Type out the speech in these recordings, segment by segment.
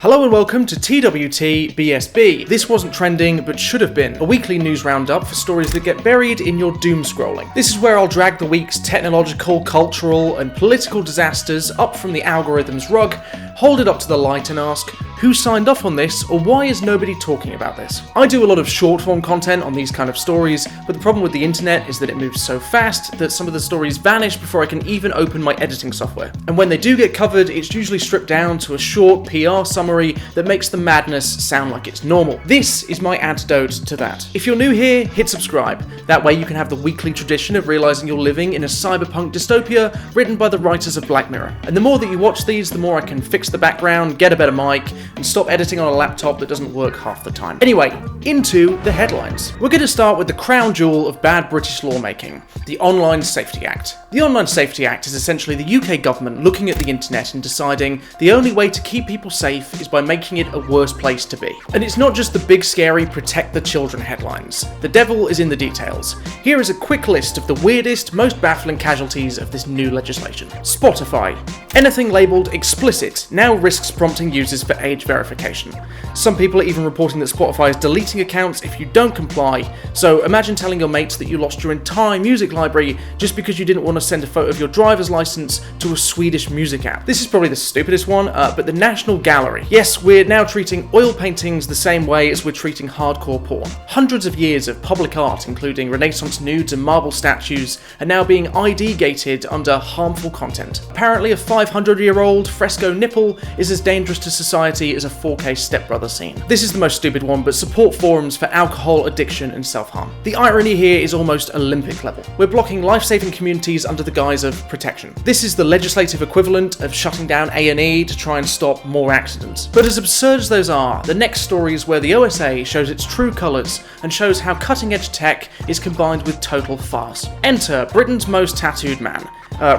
Hello and welcome to TWTBSB. This wasn't trending, but should have been. A weekly news roundup for stories that get buried in your doom scrolling. This is where I'll drag the week's technological, cultural, and political disasters up from the algorithm's rug, hold it up to the light and ask, who signed off on this, or why is nobody talking about this? I do a lot of short-form content on these kind of stories, but the problem with the internet is that it moves so fast that some of the stories vanish before I can even open my editing software. And when they do get covered, it's usually stripped down to a short PR summary that makes the madness sound like it's normal. This is my antidote to that. If you're new here, hit subscribe. That way you can have the weekly tradition of realizing you're living in a cyberpunk dystopia written by the writers of Black Mirror. And the more that you watch these, the more I can fix the background, get a better mic, and stop editing on a laptop that doesn't work half the time. Anyway, into the headlines. We're going to start with the crown jewel of bad British lawmaking, the Online Safety Act. The Online Safety Act is essentially the UK government looking at the internet and deciding the only way to keep people safe is by making it a worse place to be. And it's not just the big scary protect the children headlines. The devil is in the details. Here is a quick list of the weirdest, most baffling casualties of this new legislation. Spotify. Anything labelled explicit now risks prompting users for age verification. Some people are even reporting that Spotify is deleting accounts if you don't comply, so imagine telling your mates that you lost your entire music library just because you didn't want to send a photo of your driver's license to a Swedish music app. This is probably the stupidest one, but the National Gallery. Yes, we're now treating oil paintings the same way as we're treating hardcore porn. Hundreds of years of public art, including Renaissance nudes and marble statues, are now being ID gated under harmful content. Apparently a 500-year-old fresco nipple is as dangerous to society as a 4K stepbrother scene. This is the most stupid one, but support forums for alcohol addiction and self-harm. The irony here is almost Olympic level. We're blocking life-saving communities under the guise of protection. This is the legislative equivalent of shutting down A&E to try and stop more accidents. But as absurd as those are, the next story is where the OSA shows its true colours and shows how cutting-edge tech is combined with total farce. Enter Britain's most tattooed man.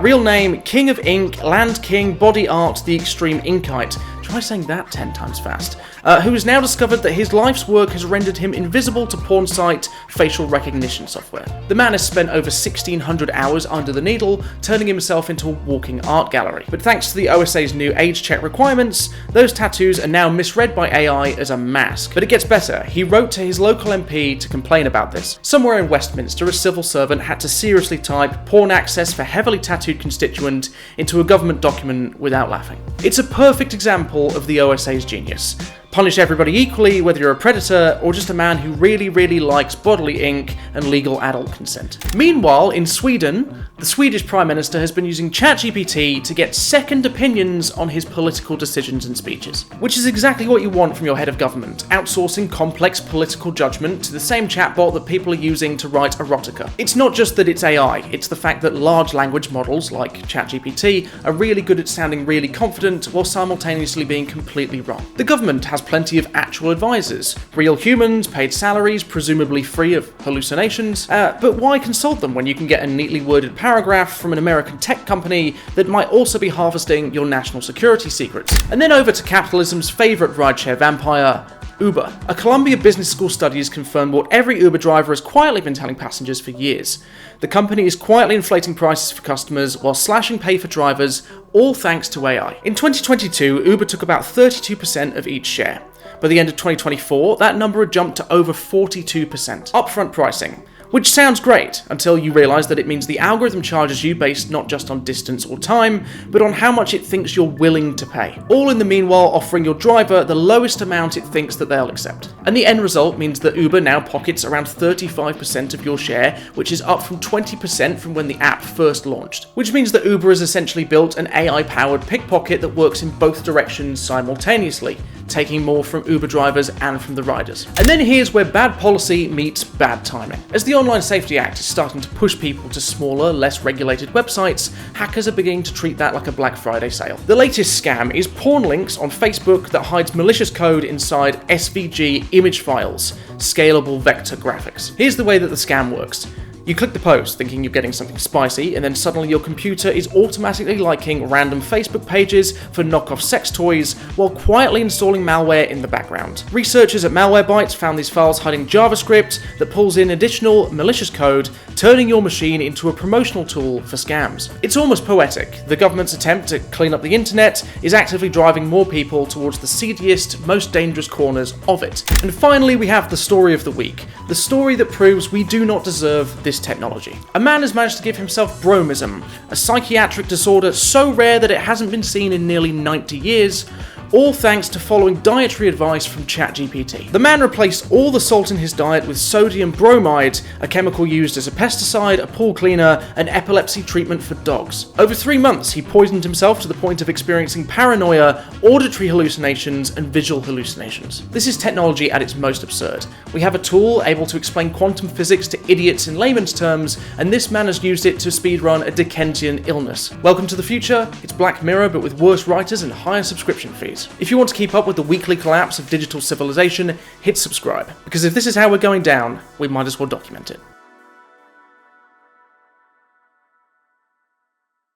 Real name, King of Ink, Land King, Body Art, the Extreme Inkite. Try saying that 10 times fast. Who has now discovered that his life's work has rendered him invisible to porn site facial recognition software. The man has spent over 1,600 hours under the needle, turning himself into a walking art gallery. But thanks to the OSA's new age check requirements, those tattoos are now misread by AI as a mask. But it gets better. He wrote to his local MP to complain about this. Somewhere in Westminster, a civil servant had to seriously type porn access for heavily tattooed constituent into a government document without laughing. It's a perfect example of the OSA's genius. Punish everybody equally, whether you're a predator or just a man who really likes bodily ink and legal adult consent. Meanwhile, in Sweden, the Swedish Prime Minister has been using ChatGPT to get second opinions on his political decisions and speeches. Which is exactly what you want from your head of government, outsourcing complex political judgment to the same chatbot that people are using to write erotica. It's not just that it's AI, it's the fact that large language models like ChatGPT are really good at sounding really confident while simultaneously being completely wrong. The government has plenty of actual advisors, real humans, paid salaries, presumably free of hallucinations, but why consult them when you can get a neatly worded paragraph from an American tech company that might also be harvesting your national security secrets? And then over to capitalism's favourite rideshare vampire, Uber. A Columbia Business School study has confirmed what every Uber driver has quietly been telling passengers for years. The company is quietly inflating prices for customers while slashing pay for drivers, all thanks to AI. In 2022, Uber took about 32% of each share. By the end of 2024, that number had jumped to over 42%. Upfront pricing. Which sounds great, until you realise that it means the algorithm charges you based not just on distance or time, but on how much it thinks you're willing to pay. All in the meanwhile offering your driver the lowest amount it thinks that they'll accept. And the end result means that Uber now pockets around 35% of your share, which is up from 20% from when the app first launched. Which means that Uber has essentially built an AI-powered pickpocket that works in both directions simultaneously, taking more from Uber drivers and from the riders. And then here's where bad policy meets bad timing. As the Online Safety Act is starting to push people to smaller, less regulated websites, hackers are beginning to treat that like a Black Friday sale. The latest scam is porn links on Facebook that hides malicious code inside SVG image files, scalable vector graphics. Here's the way that the scam works. You click the post thinking you're getting something spicy, and then suddenly your computer is automatically liking random Facebook pages for knockoff sex toys while quietly installing malware in the background. Researchers at Malwarebytes found these files hiding JavaScript that pulls in additional malicious code, turning your machine into a promotional tool for scams. It's almost poetic. The government's attempt to clean up the internet is actively driving more people towards the seediest, most dangerous corners of it. And finally, we have the story of the week. The story that proves we do not deserve this technology. A man has managed to give himself bromism, a psychiatric disorder so rare that it hasn't been seen in nearly 90 years, all thanks to following dietary advice from ChatGPT. The man replaced all the salt in his diet with sodium bromide, a chemical used as a pesticide, a pool cleaner, and epilepsy treatment for dogs. Over 3 months, he poisoned himself to the point of experiencing paranoia, auditory hallucinations, and visual hallucinations. This is technology at its most absurd. We have a tool able to explain quantum physics to idiots in layman's terms, and this man has used it to speedrun a Dickensian illness. Welcome to the future. It's Black Mirror, but with worse writers and higher subscription fees. If you want to keep up with the weekly collapse of digital civilization, hit subscribe, because if this is how we're going down, we might as well document it.